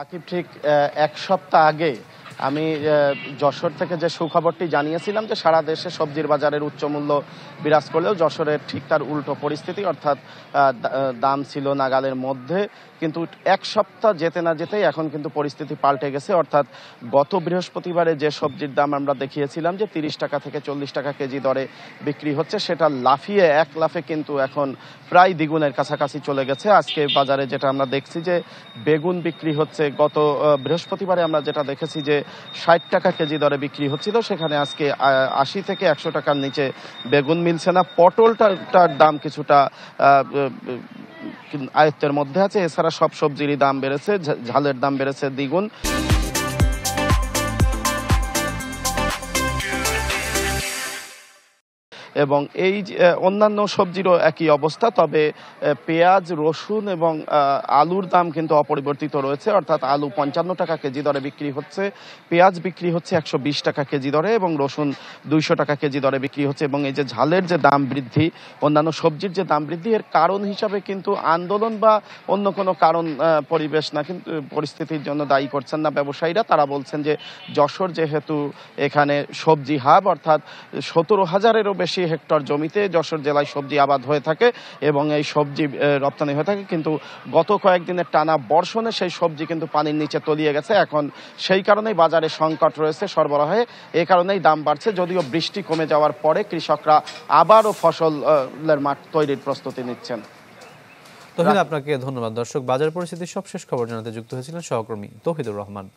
সাকিব, ঠিক এক সপ্তাহ আগে আমি যশোর থেকে যে সুখবরটি জানিয়েছিলাম যে সারা দেশে সবজির বাজারের উচ্চ মূল্য বিরাজ করলেও যশোরের ঠিক তার উল্টো পরিস্থিতি, অর্থাৎ দাম ছিল নাগালের মধ্যে। কিন্তু এক সপ্তাহ যেতে না যেতেই এখন কিন্তু পরিস্থিতি পাল্টে গেছে। অর্থাৎ গত বৃহস্পতিবারে যে সবজির দাম আমরা দেখিয়েছিলাম যে 30 টাকা থেকে 40 টাকা কেজি দরে বিক্রি হচ্ছে, সেটা লাফিয়ে এক লাফে কিন্তু এখন প্রায় দ্বিগুণের কাছাকাছি চলে গেছে। আজকে বাজারে যেটা আমরা দেখছি যে বেগুন বিক্রি হচ্ছে, গত বৃহস্পতিবারে আমরা যেটা দেখেছি যে 60 টাকা কেজি দরে বিক্রি হচ্ছিল, সেখানে আজকে 80 থেকে 100 টাকার নিচে বেগুন মিলছে না। পটলটার দাম কিছুটা আয়ত্তের মধ্যে আছে, এছাড়া সব সবজিরই দাম বেড়েছে, ঝালের দাম বেড়েছে দ্বিগুণ। এবং এই অন্যান্য সবজিরও একই অবস্থা, তবে পেঁয়াজ, রসুন এবং আলুর দাম কিন্তু অপরিবর্তিত রয়েছে। অর্থাৎ আলু 55 টাকা কেজি দরে বিক্রি হচ্ছে, পেঁয়াজ বিক্রি হচ্ছে 120 টাকা কেজি দরে এবং রসুন 200 টাকা কেজি দরে বিক্রি হচ্ছে। এবং এই যে ঝালের যে দাম বৃদ্ধি, অন্যান্য সবজির যে দাম বৃদ্ধি, এর কারণ হিসাবে কিন্তু আন্দোলন বা অন্য কোনো কারণ পরিবেশ না, কিন্তু পরিস্থিতির জন্য দায়ী করছেন না ব্যবসায়ীরা। তারা বলছেন যে যশোর যেহেতু এখানে সবজি হাব, অর্থাৎ 17,000-এরও বেশি হেক্টর জমিতে যশোর জেলায় সবজি আবাদ হয়ে থাকে এবং এই সবজি রপ্তানি হয়ে থাকে, কিন্তু গত কয়েকদিনের টানা বর্ষণে সেই সবজি কিন্তু পানির নিচে তলিয়ে গেছে। এখন সেই কারণেই বাজারে সংকট রয়েছে সরবরাহে, এই কারণেই দাম বাড়ছে। যদিও বৃষ্টি কমে যাওয়ার পরে কৃষকরা আবারও ফসলের মাঠ তৈরির প্রস্তুতি নিচ্ছেন। তৌহিদ, আপনাকে ধন্যবাদ। দর্শক, বাজার পরিস্থিতির সবশেষ খবর জানাতে যুক্ত হয়েছিলেন সহকর্মী তৌহিদুর রহমান।